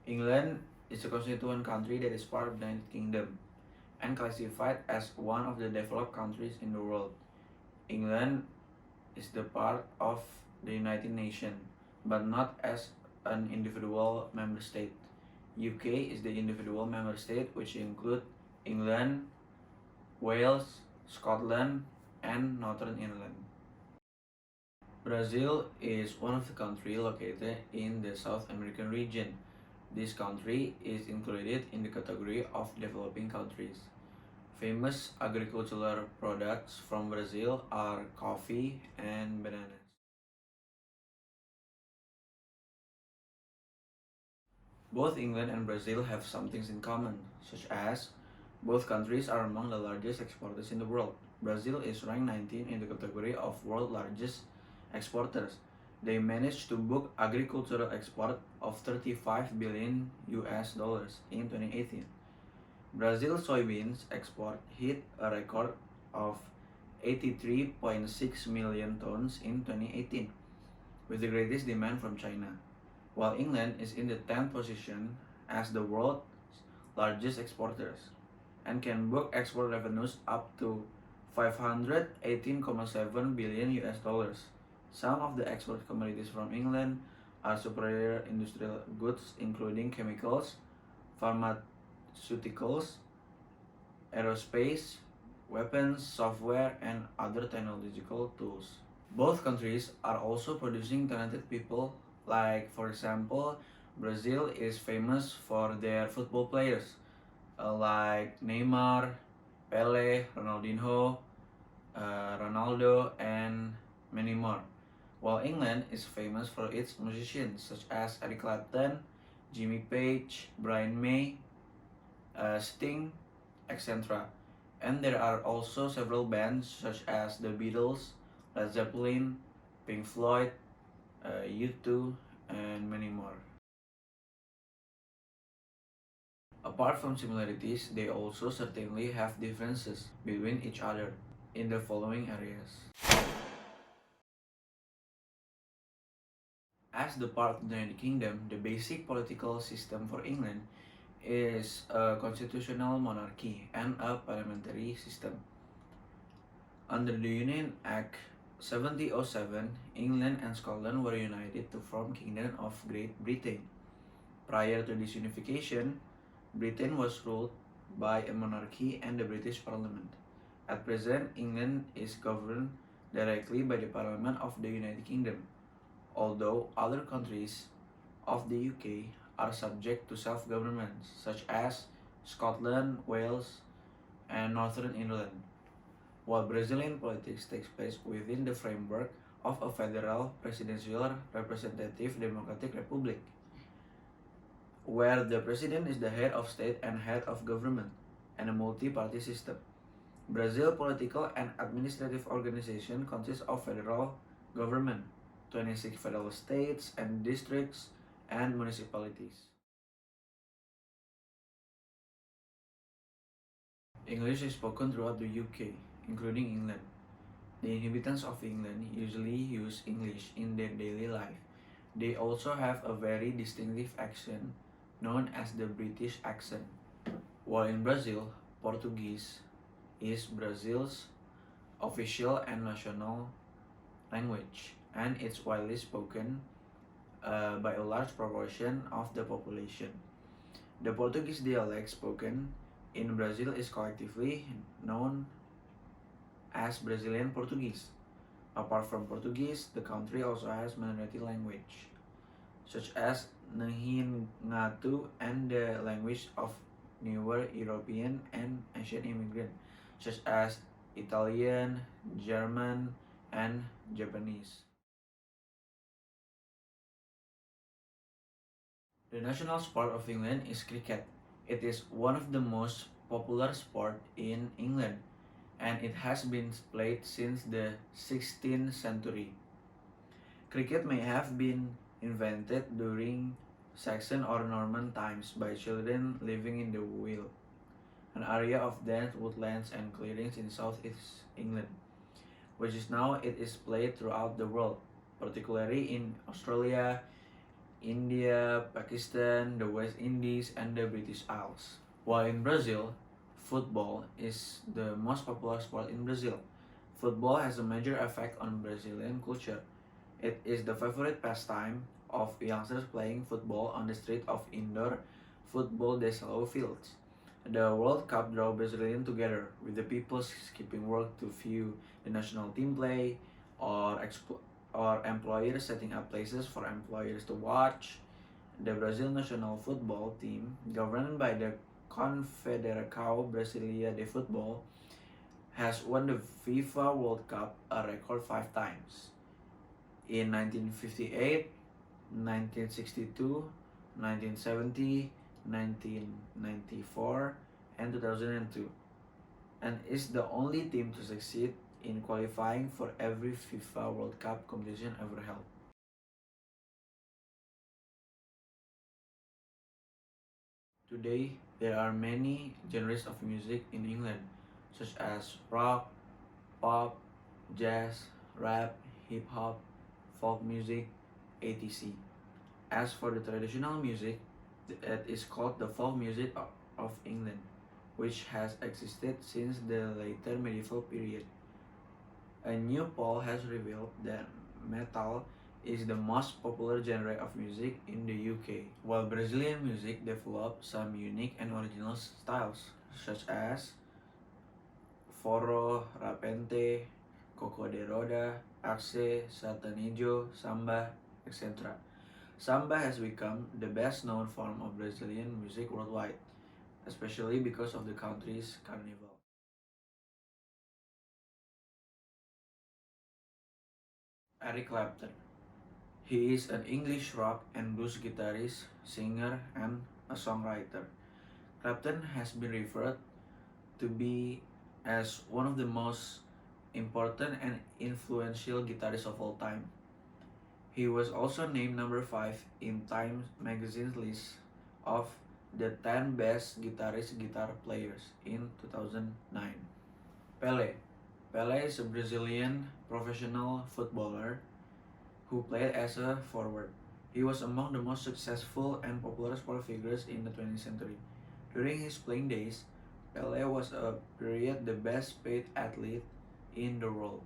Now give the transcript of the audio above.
England is a constituent country that is part of the United Kingdom and classified as one of the developed countries in the world. England is the part of the United Nations, but not as an individual member state. UK is the individual member state which include England, Wales, Scotland, and Northern Ireland. Brazil is one of the countries located in the South American region. This country is included in the category of developing countries. Famous agricultural products from Brazil are coffee and bananas. Both England and Brazil have some things in common, such as both countries are among the largest exporters in the world. Brazil is ranked 19 in the category of world largest exporters. They managed to book agricultural export of 35 billion US dollars in 2018. Brazil soybeans export hit a record of 83.6 million tons in 2018, with the greatest demand from China, while England is in the 10th position as the world's largest exporters and can book export revenues up to 518.7 billion US dollars. Some of the export commodities from England are superior industrial goods including chemicals, pharmaceuticals, aerospace, weapons, software, and other technological tools. Both countries are also producing talented people, like, for example, Brazil is famous for their football players like Neymar, Pele, Ronaldinho, Ronaldo, and many more. While England is famous for its musicians such as Eric Clapton, Jimmy Page, Brian May, Sting, etc. And there are also several bands such as the Beatles, Led Zeppelin, Pink Floyd, U2, and many more. Apart from similarities, they also certainly have differences between each other in the following areas. As the part of the United Kingdom, the basic political system for England is a constitutional monarchy and a parliamentary system. Under the Union Act 1707, England and Scotland were united to form Kingdom of Great Britain. Prior to this unification, Britain was ruled by a monarchy and the British Parliament. At present, England is governed directly by the Parliament of the United Kingdom, although other countries of the UK are subject to self-government, such as Scotland, Wales, and Northern Ireland, while Brazilian politics takes place within the framework of a federal presidential representative democratic republic, where the president is the head of state and head of government, and a multi-party system. Brazil political and administrative organization consists of federal government, 26 federal states and districts, and municipalities. English is spoken throughout the UK, including England. The inhabitants of England usually use English in their daily life. They also have a very distinctive accent known as the British accent. While in Brazil, Portuguese is Brazil's official and national language, and it's widely spoken by a large proportion of the population. The Portuguese dialect spoken in Brazil is collectively known as Brazilian Portuguese. Apart from Portuguese, the country also has minority language, such as Ngatu and the language of newer European and Asian immigrants, such as Italian, German, and Japanese. The national sport of England is cricket. It is one of the most popular sport in England, and it has been played since the 16th century. Cricket may have been invented during Saxon or Norman times by children living in the Weald, an area of dense woodlands and clearings in southeast England, which is now it is played throughout the world, particularly in Australia, India, Pakistan, the West Indies, and the British Isles. While in Brazil, football is the most popular sport in Brazil. Football has a major effect on Brazilian culture. It is the favorite pastime of youngsters playing football on the street of indoor football de salão fields. The World Cup draw Brazilians together, with the people skipping work to view the national team play, or employers setting up places for employers to watch. The Brazil national football team, governed by the Confederação Brasileira de Futebol, has won the FIFA World Cup a record 5 times. In 1958, 1962, 1970, 1994, and 2002, and is the only team to succeed in qualifying for every FIFA World Cup competition ever held. Today, there are many genres of music in England, such as rock, pop, jazz, rap, hip hop, folk music, etc. As for the traditional music, it is called the folk music of England, which has existed since the later medieval period. A new poll has revealed that metal is the most popular genre of music in the UK, while Brazilian music developed some unique and original styles, such as forró, rapente, coco de roda, axe, sertanejo, samba, etc. Samba has become the best known form of Brazilian music worldwide, especially because of the country's carnival. Eric Clapton. He is an English rock and blues guitarist, singer, and a songwriter. Clapton has been referred to be as one of the most important and influential guitarists of all time. He was also named number 5 in Time magazine's list of the 10 best guitar players in 2009. Pelé. Pelé is a Brazilian professional footballer who played as a forward. He was among the most successful and popular sport figures in the 20th century. During his playing days, Pelé was a period the best paid athlete in the world.